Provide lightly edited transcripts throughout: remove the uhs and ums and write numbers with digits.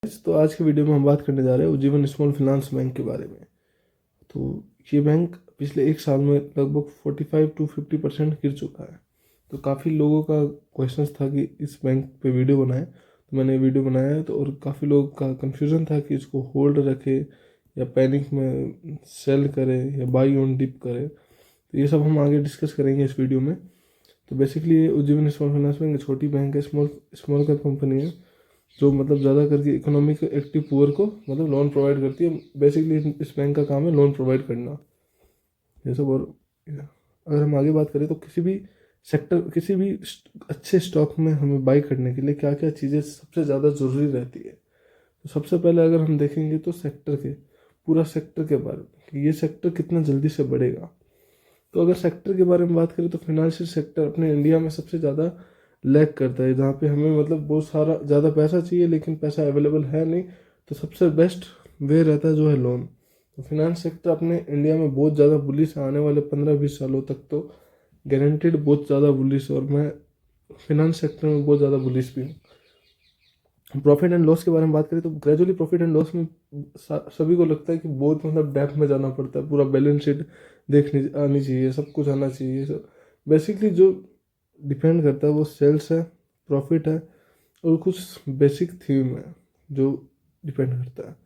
तो आज की वीडियो में हम बात करने जा रहे हैं उज्जीवन स्मॉल फाइनेंस बैंक के बारे में। तो ये बैंक पिछले एक साल में लगभग 45 to 50% गिर चुका है। तो काफ़ी लोगों का क्वेश्चन था कि इस बैंक पे वीडियो बनाएं, तो मैंने वीडियो बनाया है। तो और काफ़ी लोगों का कन्फ्यूज़न था कि इसको होल्ड रखे या पैनिक में सेल करें या बाई ऑन डिप करें। तो ये सब हम आगे डिस्कस करेंगे इस वीडियो में। तो बेसिकली ये उज्जीवन स्मॉल फाइनेंस बैंक छोटी बैंक है, स्मॉल कैप कंपनी है, जो मतलब ज़्यादा करके इकोनॉमिक एक्टिव पुअर को मतलब लोन प्रोवाइड करती है। बेसिकली इस बैंक का काम है लोन प्रोवाइड करना, ये सब। और अगर हम आगे बात करें तो किसी भी अच्छे स्टॉक में हमें बाई करने के लिए क्या क्या चीज़ें सबसे ज़्यादा ज़रूरी रहती है। तो सबसे पहले अगर हम देखेंगे तो पूरा सेक्टर के बारे में कि ये सेक्टर कितना जल्दी से बढ़ेगा। तो अगर सेक्टर के बारे में बात करें तो फाइनेंशियल सेक्टर अपने इंडिया में सबसे ज़्यादा लैग करता है, जहाँ पे हमें मतलब बहुत सारा ज़्यादा पैसा चाहिए लेकिन पैसा अवेलेबल है नहीं। तो सबसे बेस्ट वे रहता है जो है लोन। तो फिनेंस सेक्टर अपने इंडिया में बहुत ज़्यादा बुलिश है, आने वाले 15-20 सालों तक तो गारंटेड बहुत ज़्यादा बुलिश है। और मैं फिनेंस सेक्टर में बहुत ज़्यादा बुलिश भी हूँ। प्रॉफिट एंड लॉस के बारे में बात करें तो ग्रेजुअली प्रॉफिट एंड लॉस में सभी को लगता है कि बहुत मतलब डेप्थ में जाना पड़ता है, पूरा बैलेंस शीट देखनी आनी चाहिए, सब कुछ आना चाहिए। सब बेसिकली जो डिपेंड करता है वो सेल्स है, प्रॉफिट है और कुछ बेसिक थीम है जो डिपेंड करता है।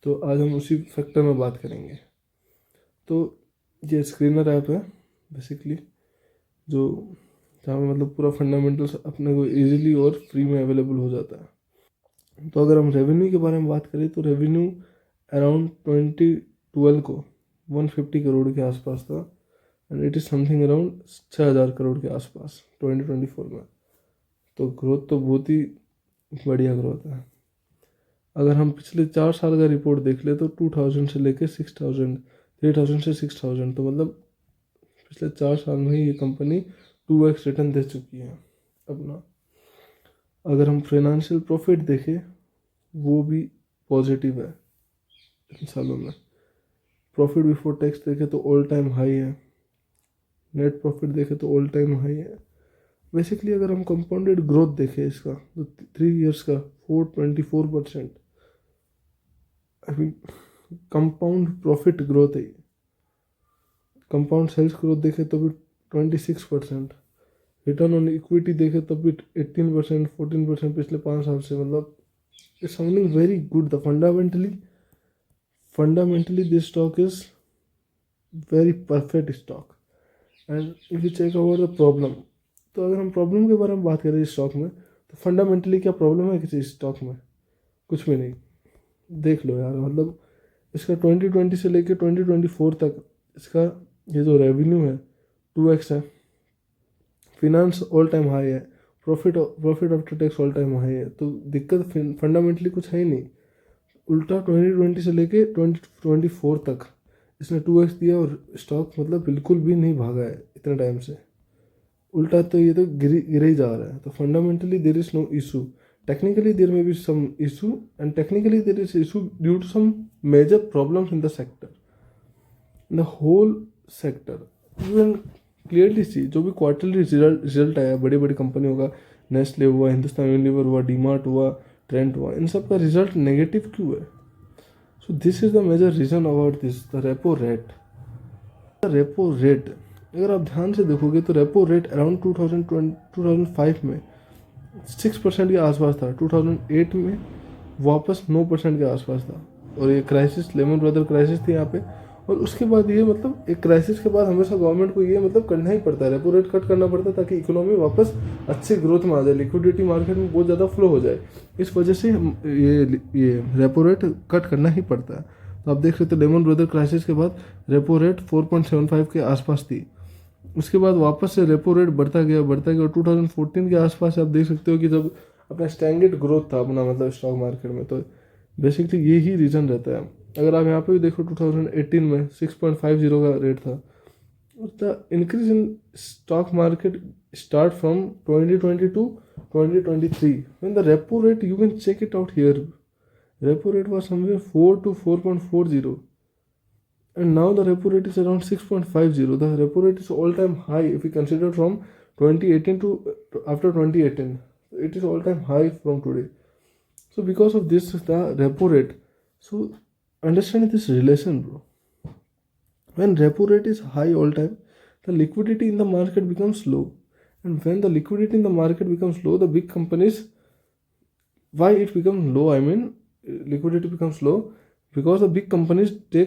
तो आज हम उसी फैक्टर में बात करेंगे। तो ये स्क्रीनर ऐप है बेसिकली, जो जहाँ पे मतलब पूरा फंडामेंटल्स अपने को इजीली और फ्री में अवेलेबल हो जाता है। तो अगर हम रेवेन्यू के बारे में बात करें तो रेवेन्यू अराउंड 2012 को 150 करोड़ के आसपास था, and it is something around 6000 crore के आसपास 2024 में। तो ग्रोथ तो बहुत ही बढ़िया ग्रोथ है। अगर हम पिछले 4 साल का रिपोर्ट देख ले तो 2000 से लेके 6000, 3000 से 6000, तो मतलब पिछले 4 साल में ही ये कंपनी 2x रिटर्न दे चुकी है अपना। अगर हम फाइनेंशियल प्रॉफिट देखें वो भी पॉजिटिव है इन सालों में। प्रॉफिट बिफोर टैक्स देखें तो ऑल टाइम हाई है, नेट प्रॉफिट देखें तो ऑल टाइम हाई है। बेसिकली अगर हम कंपाउंडेड ग्रोथ देखें इसका तो 3 years का 424%, I mean compound profit growth है। कंपाउंड सेल्स ग्रोथ देखें तो भी 26%, रिटर्न ऑन इक्विटी देखें तो भी 18%, 14% पिछले 5 साल से। मतलब it's sounding very good. The fundamentally this stock is very perfect stock. And if you check about the problem, तो अगर हम प्रॉब्लम के बारे में बात करें इस स्टॉक में तो फंडामेंटली क्या प्रॉब्लम है किसी स्टॉक में? कुछ भी नहीं। देख लो यार, मतलब इसका 2020 से लेकर 2024 तक इसका ये जो रेवेन्यू है 2x है, फिनांस ऑल टाइम हाई है, profit after tax all time high है। तो दिक्कत फंडामेंटली कुछ है ही नहीं। उल्टा 2020 से लेके 2024 तक इसने 2x दिया और स्टॉक मतलब बिल्कुल भी नहीं भागा है इतने टाइम से। उल्टा तो ये तो गिरे ही जा रहा है। तो fundamentally there is no issue. Technically there में भी some issue, and technically there is issue due to some major problems in the sector, in the whole sector. You can clearly see जो भी क्वार्टरली रिजल्ट आया बड़ी बड़ी कंपनियों का, Nestle हुआ, हिंदुस्तान यूनिलीवर हुआ, डीमार्ट हुआ, ट्रेंट हुआ, इन सब का रिजल्ट नेगेटिव क्यों है? So this is the major reason about this, the repo rate. अगर आप ध्यान से देखोगे तो रेपो रेट अराउंड 2005 में 6% के आसपास था, 2008 में वापस 9% के आसपास था। और ये क्राइसिस, लेमन ब्रदर क्राइसिस थी यहाँ पे। और उसके बाद ये मतलब एक क्राइसिस के बाद हमेशा गवर्नमेंट को ये मतलब करना ही पड़ता है, रेपो रेट कट करना पड़ता है ताकि इकोनॉमी वापस अच्छे ग्रोथ में आ जाए, लिक्विडिटी मार्केट में बहुत ज़्यादा फ्लो हो जाए। इस वजह से ये रेपो रेट कट करना ही पड़ता है। तो आप देख सकते हो लेमन ब्रदर क्राइसिस के बाद रेपो रेट 4.75 के आसपास थी। उसके बाद वापस से रेपो रेट बढ़ता गया और 2014 के आसपास आप देख सकते हो कि जब अपना स्टैंडर्ड ग्रोथ था अपना मतलब स्टॉक मार्केट में। तो बेसिकली यही रीज़न रहता है। अगर आप यहाँ पे भी देखो 2018 में 6.50 का रेट था। The increase in stock market start from 2020 to 2023 when the repo rate, you can check it out here, repo rate was somewhere 4 to 4.40, and now the repo rate is around 6.50. The repo rate is all time high if we consider from 2018 to after 2018. It is all time high from today. So because of this, the repo rate. So understand this relation, bro. When repo rate is high all time, the liquidity in the market becomes low. And when the liquidity in the market becomes low, the big companies, why it becomes low? I mean, liquidity becomes low because the big companies do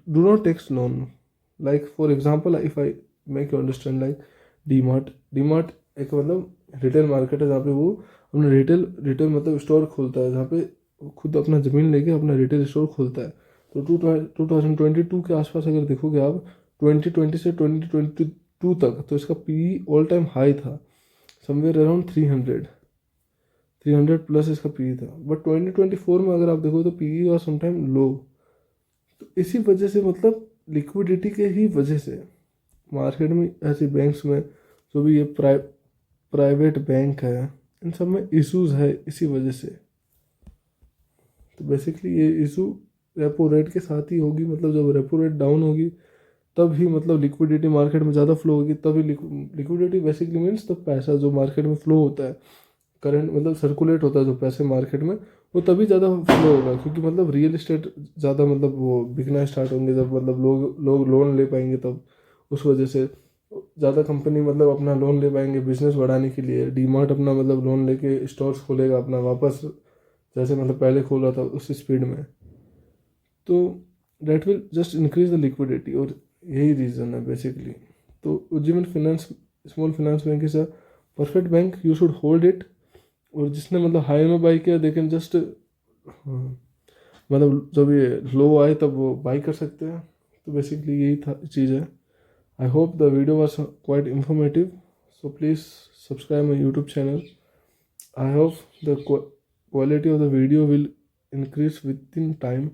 not take loan. Like for example, if I make you understand, like DMart एक मतलब retail market है जहाँ पे वो अपना retail मतलब store खोलता है, जहाँ पे खुद अपना ज़मीन लेके अपना रिटेल स्टोर खोलता है। तो 2022 के आसपास अगर देखोगे आप, 2020 से 2022 तक, तो इसका पी ऑल टाइम हाई था, समवेयर अराउंड 300 प्लस इसका पी था। बट 2024 में अगर आप देखो तो पी और समटाइम लो। तो इसी वजह से मतलब लिक्विडिटी के ही वजह से मार्केट में ऐसे बैंक्स में जो भी ये प्राइवेट बैंक है, इन सब में इश्यूज है इसी वजह से। तो बेसिकली ये इशू रेपो रेट के साथ ही होगी, मतलब जब रेपो रेट डाउन होगी तब ही मतलब लिक्विडिटी मार्केट में ज़्यादा फ्लो होगी, तभी लिक्विडिटी बेसिकली मीन्स तो पैसा जो मार्केट में फ्लो होता है, करंट मतलब सर्कुलेट होता है जो पैसे मार्केट में, वो तभी ज़्यादा फ्लो होगा, क्योंकि मतलब रियल इस्टेट ज़्यादा मतलब वो बिकना स्टार्ट होंगे, जब मतलब लोग लोन ले पाएंगे तब। उस वजह से ज़्यादा कंपनी मतलब अपना लोन ले पाएंगे बिजनेस बढ़ाने के लिए। डीमार्ट अपना मतलब लोन लेके स्टोर्स खोलेगा अपना वापस, जैसे मतलब पहले खोला था उस स्पीड में। तो that will just increase the liquidity, और यही रीज़न है बेसिकली। तो Ujjivan finance small finance bank is a perfect bank, you should hold it. और जिसने मतलब हाई में बाई किया, दे कैन जस्ट मतलब जब ये लो आए तब वो बाई कर सकते हैं। तो बेसिकली यही था चीज़ है। I hope the video was quite informative, so please subscribe my YouTube channel. I hope the quality of the video will increase within time.